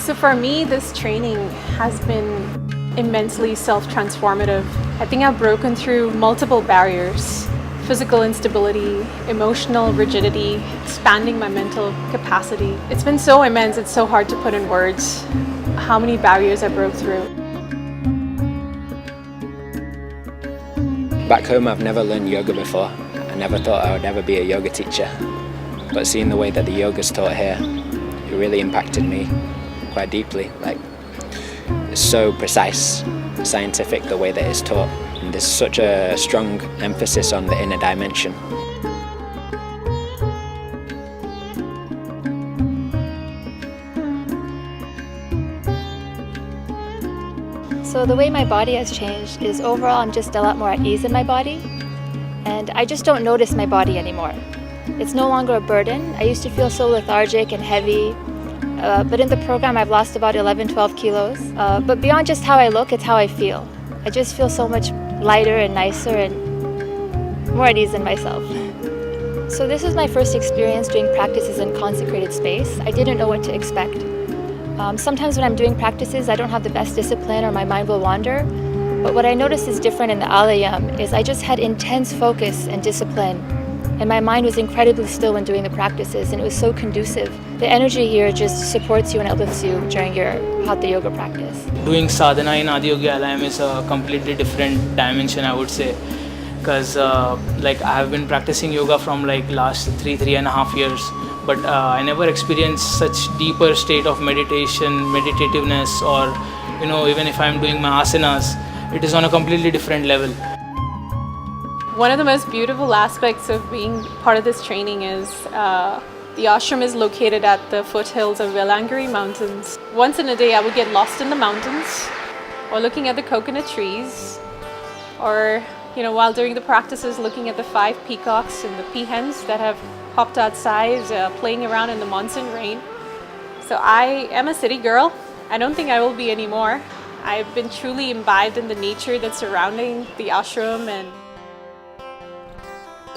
So for me, this training has been immensely self-transformative. I think I've broken through multiple barriers: physical instability, emotional rigidity, expanding my mental capacity. It's been so immense, it's so hard to put in words how many barriers I broke through. Back home, I've never learned yoga before. I never thought I would ever be a yoga teacher. But seeing the way that the yoga's taught here, it really impacted me quite deeply. Like, it's so precise, scientific the way that it's taught. And there's such a strong emphasis on the inner dimension. So the way my body has changed is overall I'm just a lot more at ease in my body, and I just don't notice my body anymore. It's no longer a burden. I used to feel so lethargic and heavy, but in the program I've lost about 11-12 kilos. But beyond just how I look, it's how I feel. I just feel so much lighter and nicer and more at ease in myself. So this was my first experience doing practices in consecrated space. I didn't know what to expect. Sometimes when I'm doing practices, I don't have the best discipline or my mind will wander. But what I noticed is different in the Alayam is I just had intense focus and discipline. And my mind was incredibly still when doing the practices, and it was so conducive. The energy here just supports you and uplifts you during your Hatha Yoga practice. Doing sadhana in Hatha Yoga Alayam is a completely different dimension, I would say. Because like I have been practicing yoga from like last 3.5 years. But I never experienced such deeper state of meditation, meditativeness, or even if I'm doing my asanas, it is on a completely different level. One of the most beautiful aspects of being part of this training is the ashram is located at the foothills of Velangiri Mountains. Once in a day I would get lost in the mountains, or looking at the coconut trees, or while doing the practices looking at the 5 peacocks and the peahens that have hopped outside, playing around in the monsoon rain. So I am a city girl. I don't think I will be anymore. I've been truly imbibed in the nature that's surrounding the ashram. And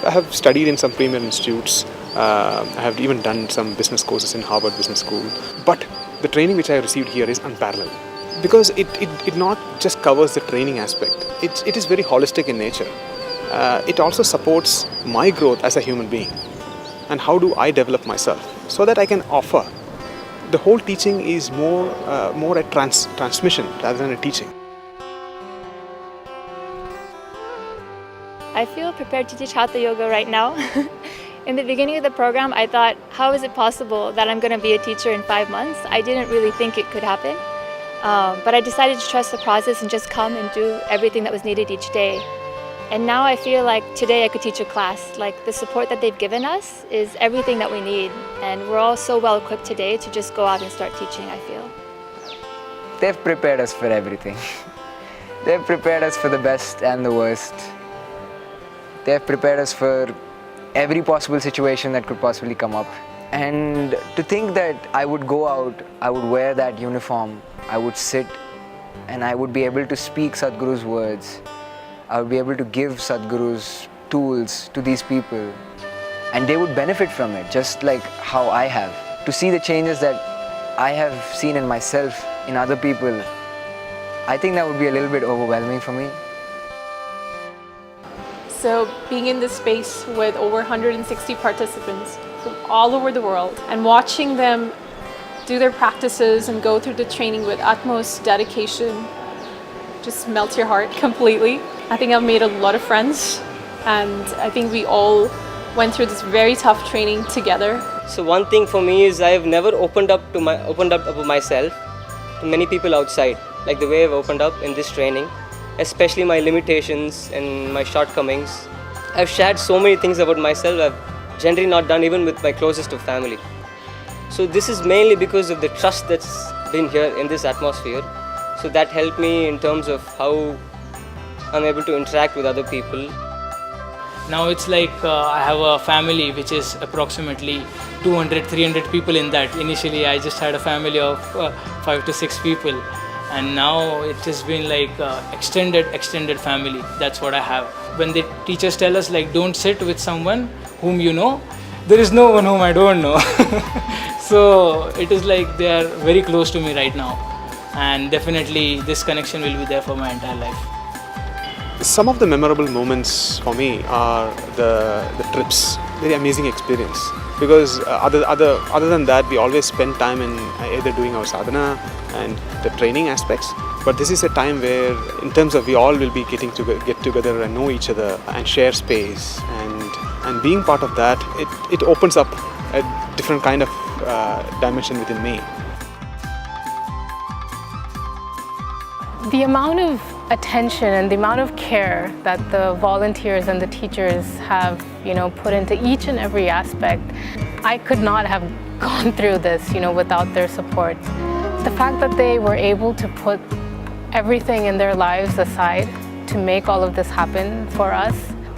I have studied in some premier institutes. I have even done some business courses in Harvard Business School. But the training which I received here is unparalleled, because it not just covers the training aspect. It is very holistic in nature. It also supports my growth as a human being. And how do I develop myself so that I can offer. The whole teaching is more a transmission rather than a teaching. I feel prepared to teach Hatha Yoga right now. In the beginning of the program, I thought, how is it possible that I'm going to be a teacher in 5 months? I didn't really think it could happen. But I decided to trust the process and just come and do everything that was needed each day. And now I feel like today I could teach a class. Like, the support that they've given us is everything that we need. And we're all so well equipped today to just go out and start teaching, I feel. They've prepared us for everything. They've prepared us for the best and the worst. They've prepared us for every possible situation that could possibly come up. And to think that I would go out, I would wear that uniform, I would sit and I would be able to speak Sadhguru's words. I would be able to give Sadhguru's tools to these people, and they would benefit from it just like how I have. To see the changes that I have seen in myself, in other people, I think that would be a little bit overwhelming for me. so being in this space with over 160 participants from all over the world and watching them do their practices and go through the training with utmost dedication just melts your heart completely. I think I've made a lot of friends, and I think we all went through this very tough training together. So one thing for me is I've never opened up myself to many people outside, like the way I've opened up in this training, especially my limitations and my shortcomings. I've shared so many things about myself I've generally not done even with my closest of family. So this is mainly because of the trust that's been here in this atmosphere. So that helped me in terms of how I'm able to interact with other people. Now it's like I have a family which is approximately 200-300 people in that. Initially I just had a family of 5 to 6 people, and now it has been like extended family. That's what I have. When the teachers tell us like don't sit with someone whom you know, there is no one whom I don't know. So it is like they are very close to me right now, and definitely this connection will be there for my entire life. Some of the memorable moments for me are the trips. Very amazing experience. Because other than that, we always spend time in either doing our sadhana and the training aspects. But this is a time where, in terms of we all will be get together and know each other and share space, and being part of that, it opens up a different kind of dimension within me. The amount of attention and the amount of care that the volunteers and the teachers have, put into each and every aspect, I could not have gone through this, without their support. The fact that they were able to put everything in their lives aside to make all of this happen for us,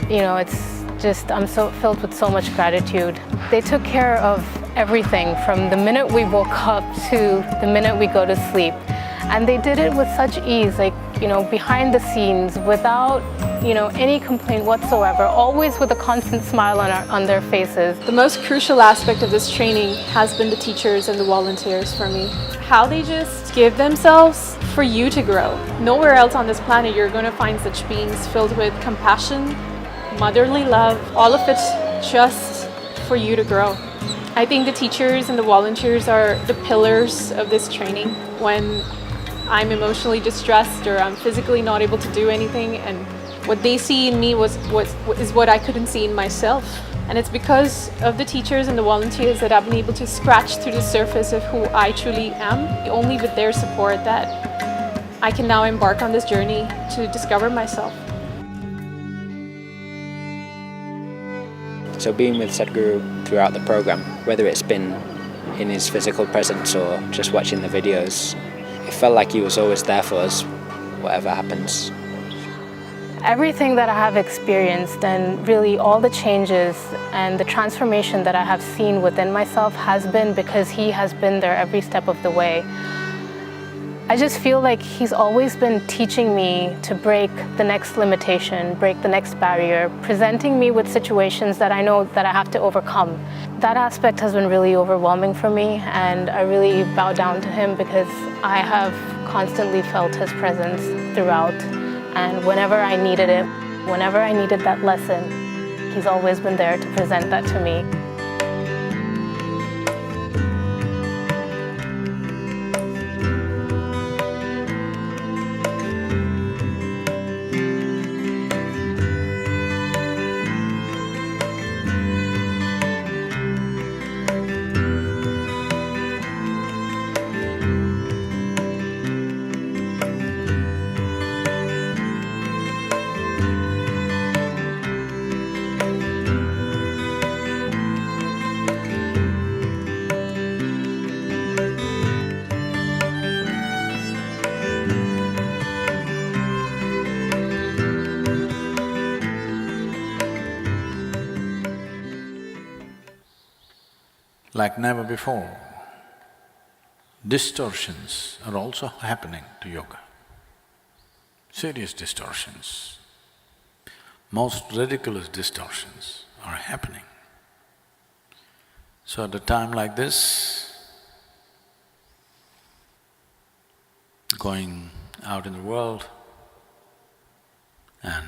it's just, I'm so filled with so much gratitude. They took care of everything from the minute we woke up to the minute we go to sleep. And they did it with such ease, behind the scenes, without, any complaint whatsoever, always with a constant smile on their faces. The most crucial aspect of this training has been the teachers and the volunteers for me. How they just give themselves for you to grow. Nowhere else on this planet you're going to find such beings filled with compassion, motherly love, all of it just for you to grow. I think the teachers and the volunteers are the pillars of this training. When I'm emotionally distressed or I'm physically not able to do anything, and what they see in me is what I couldn't see in myself. And it's because of the teachers and the volunteers that I've been able to scratch through the surface of who I truly am. Only with their support that I can now embark on this journey to discover myself. So being with Sadhguru throughout the program, whether it's been in his physical presence or just watching the videos, it felt like he was always there for us, whatever happens. Everything that I have experienced, and really all the changes and the transformation that I have seen within myself, has been because he has been there every step of the way. I just feel like he's always been teaching me to break the next limitation, break the next barrier, presenting me with situations that I know that I have to overcome. That aspect has been really overwhelming for me, and I really bow down to him because I have constantly felt his presence throughout. And whenever I needed it, whenever I needed that lesson, he's always been there to present that to me. Like never before, distortions are also happening to yoga. Serious distortions. Most ridiculous distortions are happening. So at a time like this, going out in the world and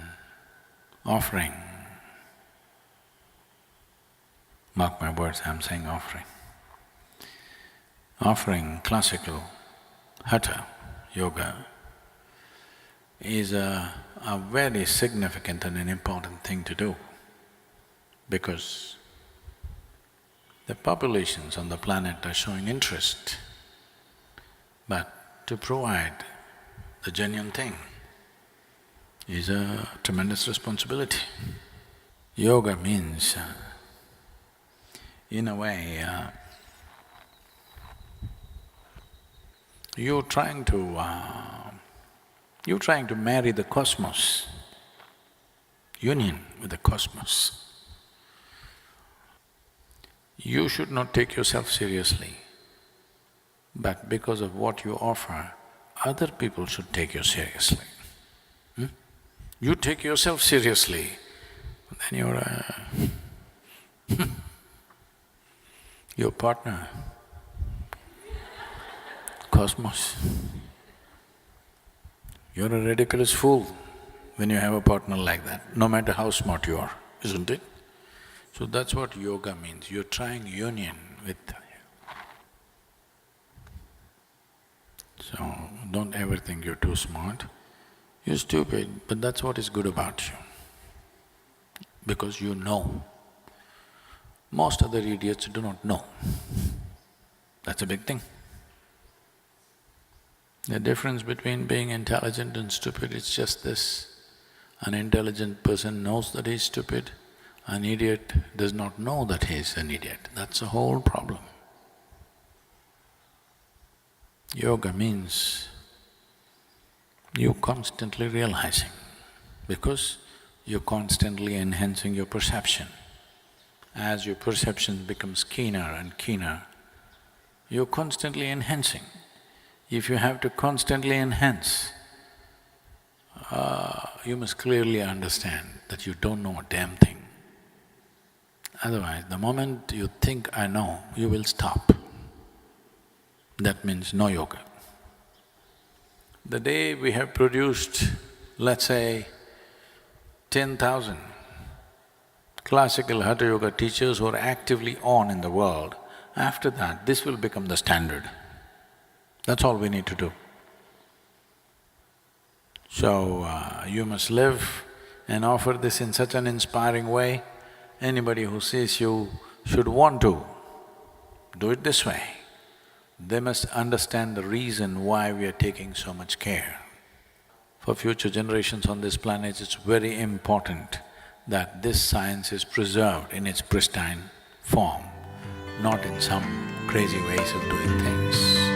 offering, mark my words, I'm saying offering classical Hatha Yoga is a very significant and an important thing to do, because the populations on the planet are showing interest, but to provide the genuine thing is a tremendous responsibility. Yoga means, in a way, you're trying to marry the cosmos, union with the cosmos. You should not take yourself seriously, but because of what you offer, other people should take you seriously. You take yourself seriously, then your partner cosmos. You're a ridiculous fool when you have a partner like that, no matter how smart you are, isn't it? So that's what yoga means, you're trying union with… So don't ever think you're too smart. You're stupid, but that's what is good about you, because you know. Most other idiots do not know. That's a big thing. The difference between being intelligent and stupid is just this. An intelligent person knows that he's stupid, an idiot does not know that he's an idiot. That's the whole problem. Yoga means you constantly realizing, because you're constantly enhancing your perception. As your perception becomes keener and keener, you're constantly enhancing. If you have to constantly enhance, you must clearly understand that you don't know a damn thing. Otherwise, the moment you think, I know, you will stop. That means no yoga. The day we have produced, let's say, 10,000 classical Hatha Yoga teachers who are actively on in the world, after that, this will become the standard. That's all we need to do. So, you must live and offer this in such an inspiring way. Anybody who sees you should want to do it this way. They must understand the reason why we are taking so much care. For future generations on this planet, it's very important that this science is preserved in its pristine form, not in some crazy ways of doing things.